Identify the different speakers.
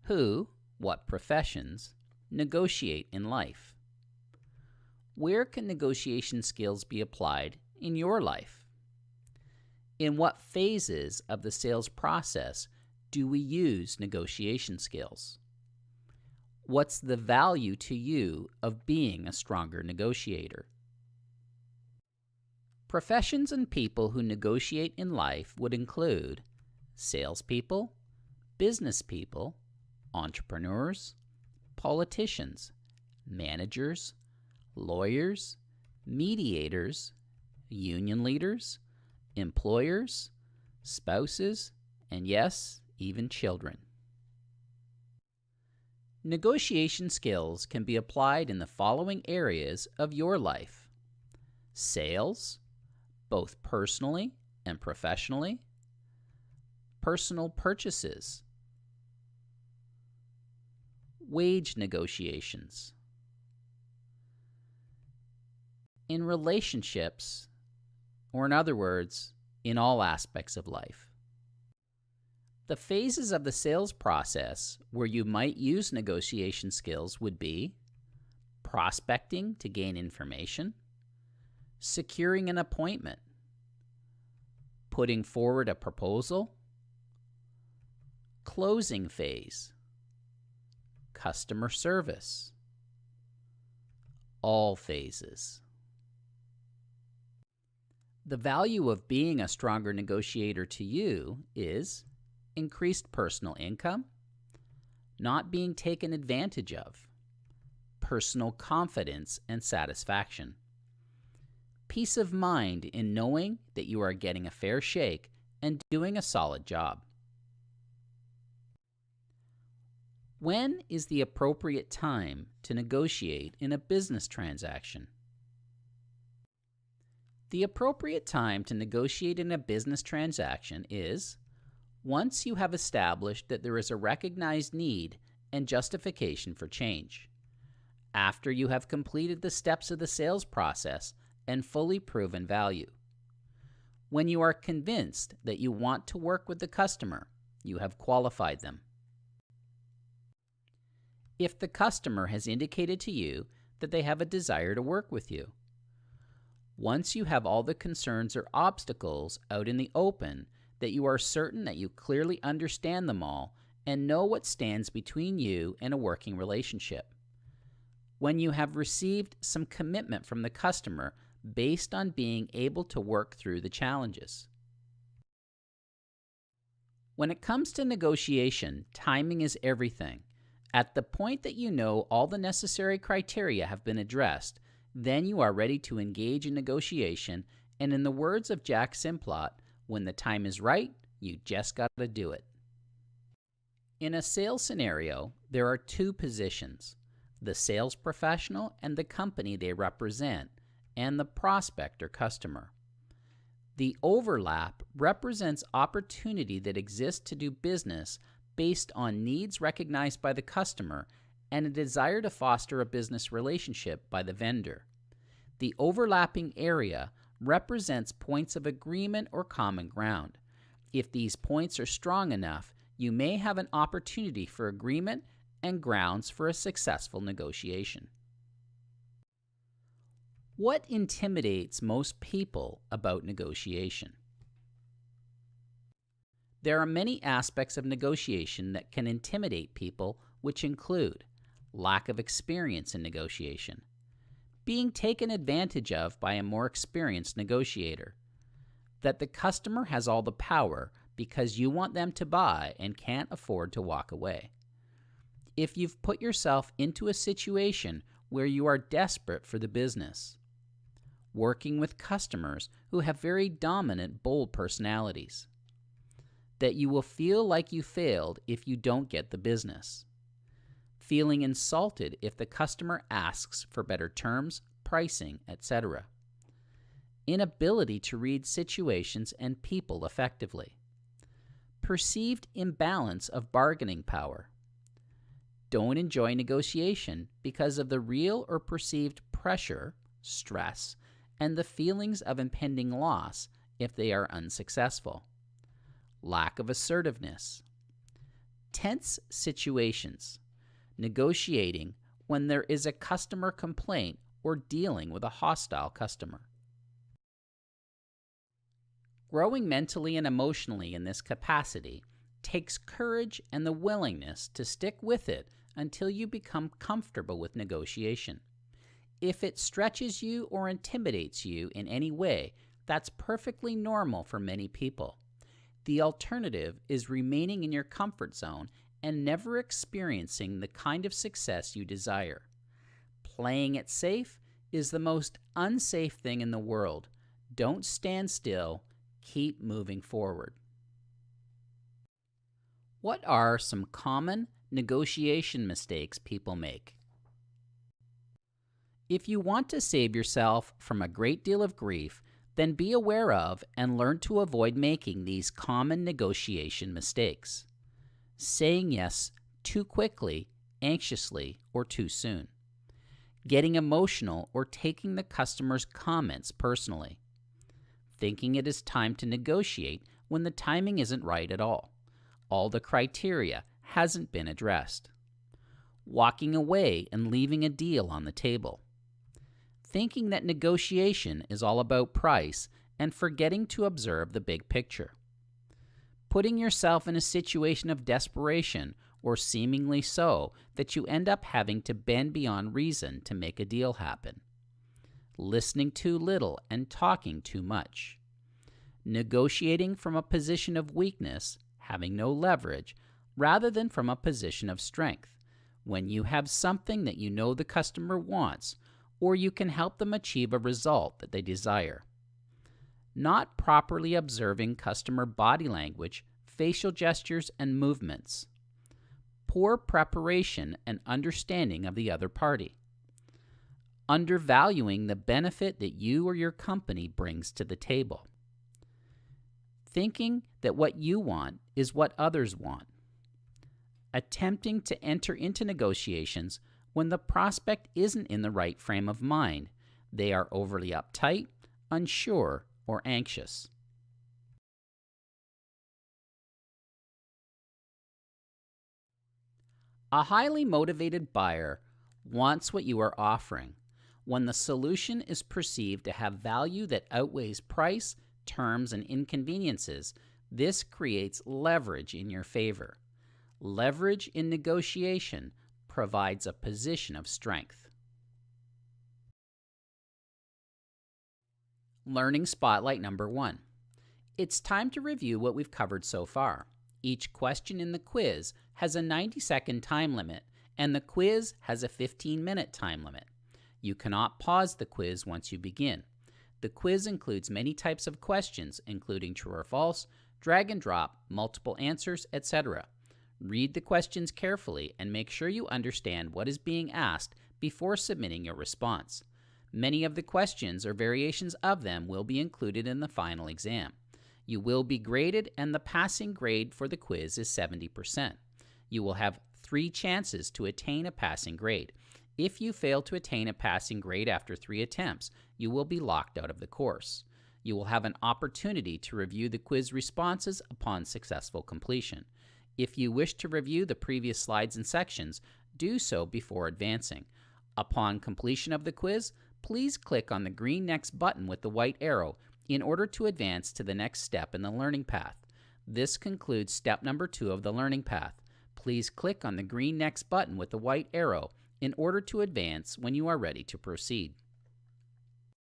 Speaker 1: Who, what professions, negotiate in life? Where can negotiation skills be applied in your life? In what phases of the sales process do we use negotiation skills? What's the value to you of being a stronger negotiator? Professions and people who negotiate in life would include salespeople, business people, entrepreneurs, politicians, managers, lawyers, mediators, union leaders, employers, spouses, and yes, even children. Negotiation skills can be applied in the following areas of your life: sales, both personally and professionally; personal purchases; wage negotiations; in relationships, or in other words, in all aspects of life. The phases of the sales process where you might use negotiation skills would be prospecting to gain information, securing an appointment, putting forward a proposal, closing phase, customer service, all phases. The value of being a stronger negotiator to you is increased personal income, not being taken advantage of, personal confidence and satisfaction, peace of mind in knowing that you are getting a fair shake and doing a solid job. When is the appropriate time to negotiate in a business transaction? The appropriate time to negotiate in a business transaction is once you have established that there is a recognized need and justification for change, after you have completed the steps of the sales process and fully proven value, when you are convinced that you want to work with the customer, you have qualified them, if the customer has indicated to you that they have a desire to work with you, once you have all the concerns or obstacles out in the open, that you are certain that you clearly understand them all and know what stands between you and a working relationship, when you have received some commitment from the customer based on being able to work through the challenges. When it comes to negotiation, timing is everything. At the point that you know all the necessary criteria have been addressed, then you are ready to engage in negotiation, and in the words of Jack Simplot, when the time is right, you just got to do it. In a sales scenario, there are two positions: the sales professional and the company they represent, and the prospect or customer. The overlap represents opportunity that exists to do business based on needs recognized by the customer and a desire to foster a business relationship by the vendor. The overlapping area represents points of agreement or common ground. If these points are strong enough, you may have an opportunity for agreement and grounds for a successful negotiation. What intimidates most people about negotiation? There are many aspects of negotiation that can intimidate people, which include lack of experience in negotiation, being taken advantage of by a more experienced negotiator, that the customer has all the power because you want them to buy and can't afford to walk away. If you've put yourself into a situation where you are desperate for the business, working with customers who have very dominant, bold personalities, that you will feel like you failed if you don't get the business, feeling insulted if the customer asks for better terms, pricing, etc., inability to read situations and people effectively, perceived imbalance of bargaining power, don't enjoy negotiation because of the real or perceived pressure, stress, and the feelings of impending loss if they are unsuccessful, lack of assertiveness, Tense situations. Negotiating when there is a customer complaint or dealing with a hostile customer. Growing mentally and emotionally in this capacity takes courage and the willingness to stick with it until you become comfortable with negotiation. If it stretches you or intimidates you in any way, that's perfectly normal for many people. The alternative is remaining in your comfort zone and never experiencing the kind of success you desire. Playing it safe is the most unsafe thing in the world. Don't stand still. Keep moving forward. What are some common negotiation mistakes people make? If you want to save yourself from a great deal of grief, then be aware of and learn to avoid making these common negotiation mistakes. Saying yes too quickly, anxiously, or too soon. Getting emotional or taking the customer's comments personally. Thinking it is time to negotiate when the timing isn't right at all. All the criteria hasn't been addressed. Walking away and leaving a deal on the table. Thinking that negotiation is all about price and forgetting to observe the big picture. Putting yourself in a situation of desperation or seemingly so that you end up having to bend beyond reason to make a deal happen. Listening too little and talking too much. Negotiating from a position of weakness, having no leverage, rather than from a position of strength, when you have something that you know the customer wants, or you can help them achieve a result that they desire. Not properly observing customer body language, facial gestures, and movements. Poor preparation and understanding of the other party. Undervaluing the benefit that you or your company brings to the table. Thinking that what you want is what others want. Attempting to enter into negotiations when the prospect isn't in the right frame of mind. They are overly uptight, unsure, or anxious. A highly motivated buyer wants what you are offering when the solution is perceived to have value that outweighs price, terms, and inconveniences. This creates leverage in your favor. Leverage in negotiation provides a position of strength. Learning Spotlight number 1. It's time to review what we've covered so far. Each question in the quiz has a 90-second time limit, and the quiz has a 15-minute time limit. You cannot pause the quiz once you begin. The quiz includes many types of questions, including true or false, drag and drop, multiple answers, etc. Read the questions carefully and make sure you understand what is being asked before submitting your response. Many of the questions or variations of them will be included in the final exam. You will be graded, and the passing grade for the quiz is 70%. You will have 3 chances to attain a passing grade. If you fail to attain a passing grade after 3 attempts, you will be locked out of the course. You will have an opportunity to review the quiz responses upon successful completion. If you wish to review the previous slides and sections, do so before advancing. Upon completion of the quiz, please click on the green Next button with the white arrow in order to advance to the next step in the learning path. This concludes step number 2 of the learning path. Please click on the green Next button with the white arrow in order to advance when you are ready to proceed.